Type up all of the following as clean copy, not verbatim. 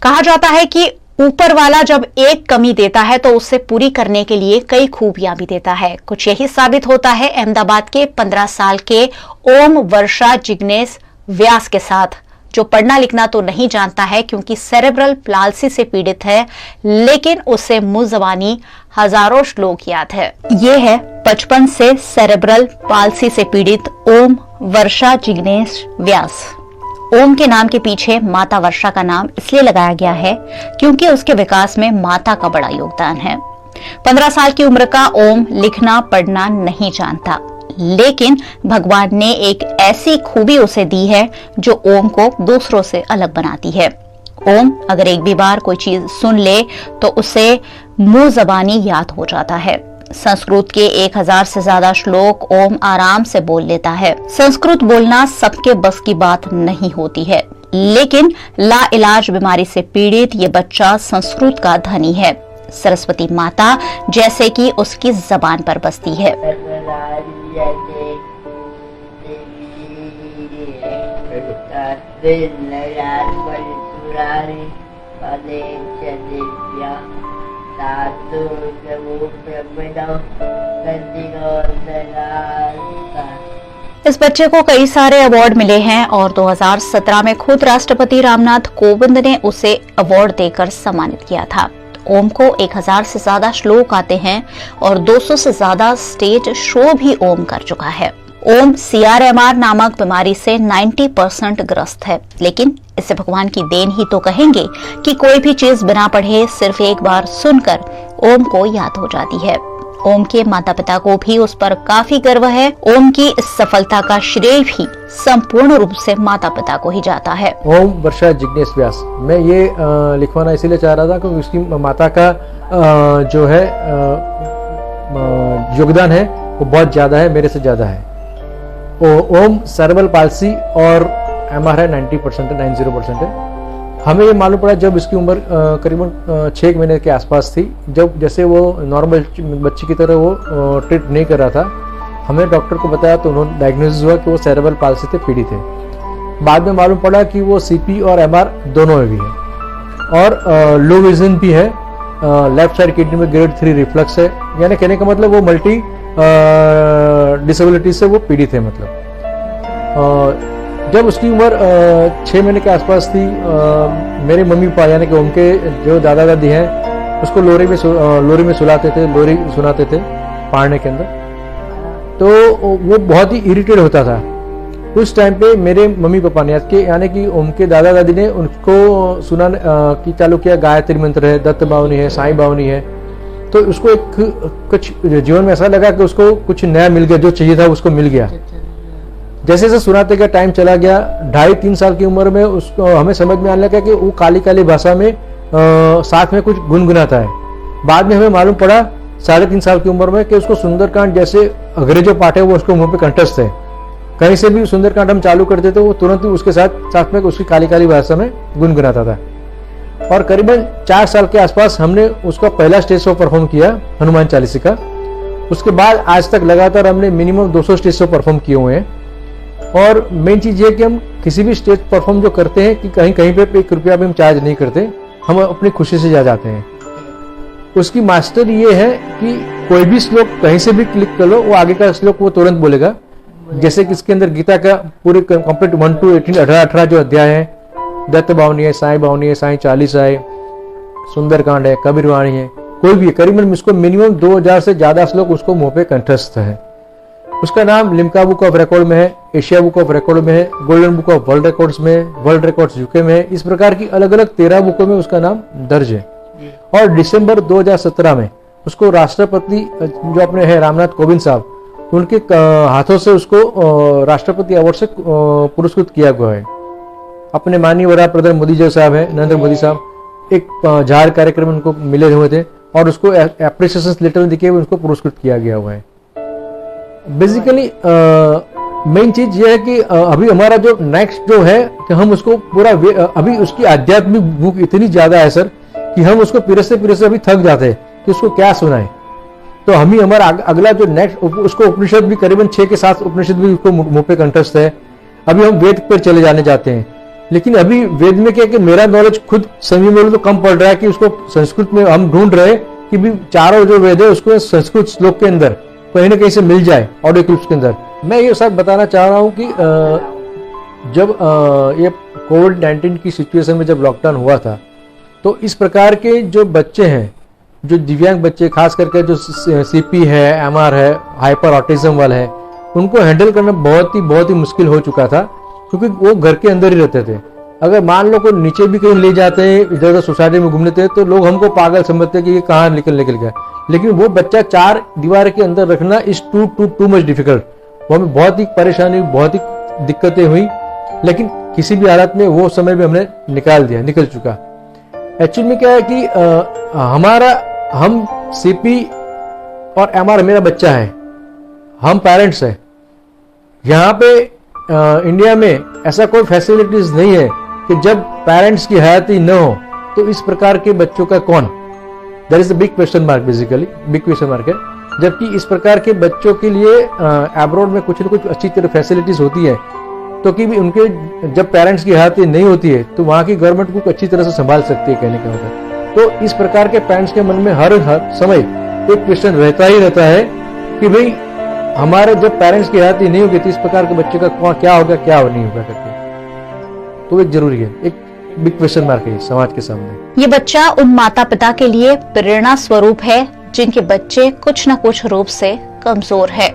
कहा जाता है कि ऊपर वाला जब एक कमी देता है तो उसे पूरी करने के लिए कई खूबियां भी देता है। कुछ यही साबित होता है अहमदाबाद के 15 साल के ओम वर्षा जिग्नेश व्यास के साथ, जो पढ़ना लिखना तो नहीं जानता है क्योंकि सेरेब्रल पाल्सी से पीड़ित है, लेकिन उसे मुंह ज़बानी हजारों श्लोक याद है। ये है बचपन से सेरेब्रल पाल्सी से पीड़ित ओम वर्षा जिग्नेश व्यास। ओम के नाम के पीछे माता वर्षा का नाम इसलिए लगाया गया है क्योंकि उसके विकास में माता का बड़ा योगदान है। 15 साल की उम्र का ओम लिखना पढ़ना नहीं जानता, लेकिन भगवान ने एक ऐसी खूबी उसे दी है जो ओम को दूसरों से अलग बनाती है। ओम अगर एक भी बार कोई चीज सुन ले तो उसे मुंह ज़बानी याद हो जाता है। संस्कृत के 1000 से ज्यादा श्लोक ओम आराम से बोल लेता है। संस्कृत बोलना सबके बस की बात नहीं होती है, लेकिन लाइलाज बीमारी से पीड़ित ये बच्चा संस्कृत का धनी है। सरस्वती माता जैसे कि उसकी जबान पर बसती है। इस बच्चे को कई सारे अवार्ड मिले हैं और 2017 में खुद राष्ट्रपति रामनाथ कोविंद ने उसे अवार्ड देकर सम्मानित किया था। ओम को 1000 से ज्यादा श्लोक आते हैं और 200 से ज्यादा स्टेज शो भी ओम कर चुका है। ओम CRMR नामक बीमारी से 90% ग्रस्त है, लेकिन इसे भगवान की देन ही तो कहेंगे कि कोई भी चीज बिना पढ़े सिर्फ एक बार सुनकर ओम को याद हो जाती है। ओम के माता पिता को भी उस पर काफी गर्व है। ओम की इस सफलता का श्रेय भी संपूर्ण रूप से माता पिता को ही जाता है। ओम वर्षा जिग्नेश व्यास, मैं ये लिखवाना इसीलिए चाह रहा था क्योंकि उसकी माता का जो है योगदान है वो बहुत ज्यादा है, मेरे से ज्यादा है। ओम सेरेब्रल पाल्सी और MR है 90% है। हमें ये मालूम पड़ा जब इसकी उम्र करीबन 6 महीने के आसपास थी, जब जैसे वो नॉर्मल बच्चे की तरह वो ट्रीट नहीं कर रहा था। हमें डॉक्टर को बताया तो उन्होंने डायग्नोसिस हुआ कि वो सेरेब्रल पाल्सी से पीड़ित है। बाद में मालूम पड़ा कि वो CP और MR दोनों में भी है और लो विजन भी है। लेफ्ट साइड किडनी में ग्रेड 3 रिफ्लक्स है, यानी कहने का मतलब वो मल्टी डिसेबिलिटी से वो पीड़ित है। मतलब जब उसकी उम्र 6 महीने के आसपास थी, मेरे मम्मी पापा यानी कि उनके जो दादा दादी हैं उसको लोरी में सुलाते थे, लोरी सुनाते थे पहाड़ने के अंदर, तो वो बहुत ही इरिटेट होता था। उस टाइम पे मेरे मम्मी पापा ने यानी कि उनके दादा दादी ने उनको सुनाने की चालू किया। गायत्री मंत्र है, दत्त बावनी है, साईं बावनी है। तो उसको एक कुछ जीवन में ऐसा लगा कि उसको कुछ नया मिल गया, जो चाहिए था उसको मिल गया। जैसे जैसे सुनाते का टाइम चला गया, 2.5-3 साल की उम्र में उसको हमें समझ में आने लगा कि वो काली काली भाषा में साथ में कुछ गुनगुनाता है। बाद में हमें मालूम पड़ा 3.5 साल की उम्र में कि उसको सुंदरकांड जैसे अंग्रेजों पाठ है वो उसको मुंह पे कंठस्थ है। कहीं से भी सुंदरकांड हम चालू करते थे वो तुरंत ही उसके साथ में उसकी काली काली भाषा में गुनगुनाता था। और करीबन 4 साल के आसपास हमने उसका पहला स्टेज शो परफॉर्म किया हनुमान चालीसा का। उसके बाद आज तक लगातार हमने मिनिमम 200 स्टेज शो परफॉर्म किए हुए हैं। और मेन चीज ये कि हम किसी भी स्टेज परफॉर्म जो करते हैं कि कहीं कहीं पे 1 रुपया भी हम चार्ज नहीं करते, हम अपनी खुशी से जा जाते हैं। उसकी मास्टर ये है कि कोई भी श्लोक कहीं से भी क्लिक कर लो, वो आगे का श्लोक वो तुरंत बोलेगा। जैसे कि इसके अंदर गीता का पूरे कंप्लीट 1 to 18 18 जो अध्याय है, दत्त बावनी है, साईं बावनी है, साईं चालीसा है, सुंदरकांड है, कबीर वाणी है, कोई भी करीबन उसको मिनिमम 2000 से ज्यादा श्लोक उसको मुंह पे कंठस्थ है। उसका नाम लिम्का बुक ऑफ रिकॉर्ड में है, एशिया बुक ऑफ रिकॉर्ड में है, golden book of world records में, वर्ल्ड रिकॉर्ड्स UK में है। इस प्रकार की अलग अलग 13 बुकों में उसका नाम दर्ज है। और दिसंबर 2017 में उसको राष्ट्रपति जो अपने है रामनाथ कोविंद साहब, उनके हाथों से उसको राष्ट्रपति अवार्ड से पुरस्कृत किया गया है। अपने माननीय वडाप्रधान मोदी जी साहब है, नरेंद्र मोदी साहब, एक झाड़ कार्यक्रम उनको मिले हुए थे और उसको एप्रिसिएशन लेटर देके उनको पुरस्कृत किया गया हुआ है। बेसिकली मेन चीज ये है कि अभी हमारा जो नेक्स्ट जो है कि हम उसको पूरा अभी उसकी आध्यात्मिक बुक इतनी ज्यादा है सर कि हम उसको पिरसते अभी थक जाते हैं कि उसको क्या सुनाए। तो हम ही हमारा अगला जो नेक्स्ट उसको उपनिषद भी करीबन 6 के 7 उपनिषद भी उसको मुंह पे कंठस्थ है। अभी हम वेद पर चले जाने जाते हैं। लेकिन अभी वेद में क्या है कि मेरा नॉलेज खुद सही में बोलो तो कम पड़ रहा है कि उसको संस्कृत में हम ढूंढ रहे हैं कि भी चारों जो वेद है उसको संस्कृत श्लोक के अंदर कहीं ना कहीं से मिल जाए ऑडियो क्लिप्स के अंदर। मैं ये साथ बताना चाह रहा हूँ कि जब ये कोविड-19 की सिचुएशन में जब लॉकडाउन हुआ था तो इस प्रकार के जो बच्चे हैं, जो दिव्यांग बच्चे, खास करके जो सीपी है, एमआर है, हाइपर ऑटिज्म वाले है, उनको हैंडल करना बहुत ही मुश्किल हो चुका था, क्योंकि वो घर के अंदर ही रहते थे। अगर मान लो कोई नीचे भी कहीं ले जाते हैं, इधर उधर सोसाइटी में घूमने थे, तो लोग हमको पागल समझते हैं कि ये कहाँ निकल गया। लेकिन वो बच्चा 4 दीवार के अंदर रखना इज टू मच डिफिकल्ट। वो हमें बहुत ही परेशानी, बहुत ही दिक्कतें हुई, लेकिन किसी भी हालत में वो समय भी हमने निकल चुका। एक्चुअली में क्या है कि हम सीपी और एमआर मेरा बच्चा है, हम पेरेंट्स हैं। यहाँ पे इंडिया में ऐसा कोई फैसिलिटीज नहीं है कि जब पेरेंट्स की हयाती न हो तो इस प्रकार के बच्चों का कौन, that is a big question mark, basically big question mark है। जबकि इस प्रकार के बच्चों के लिए अब्रॉड में कुछ न कुछ अच्छी तरह फैसिलिटीज होती है, तो कि भी उनके जब पेरेंट्स की हयाती नहीं होती है तो वहां की गवर्नमेंट को अच्छी तरह से संभाल सकती है, कहने का मतलब। तो इस प्रकार के पेरेंट्स के मन में हर समय एक क्वेश्चन रहता ही रहता है कि भाई हमारे जब पेरेंट्स की हयाती नहीं होगी तो इस प्रकार के बच्चे का क्या होगा, क्या नहीं होगा करके। तो एक जरूरी है, एक बिग क्वेश्चन मार्क है समाज के सामने। ये बच्चा उन माता पिता के लिए प्रेरणा स्वरूप है जिनके बच्चे कुछ न कुछ रूप से कमजोर है।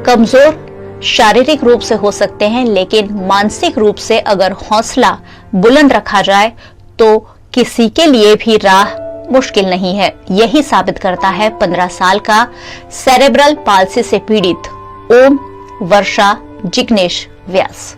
कमजोर शारीरिक रूप से हो सकते हैं, लेकिन मानसिक रूप से अगर हौसला बुलंद रखा जाए तो किसी के लिए भी राह मुश्किल नहीं है। यही साबित करता है 15 साल का सेरेब्रल पाल्सी से पीड़ित ओम वर्षा जिग्नेश व्यास।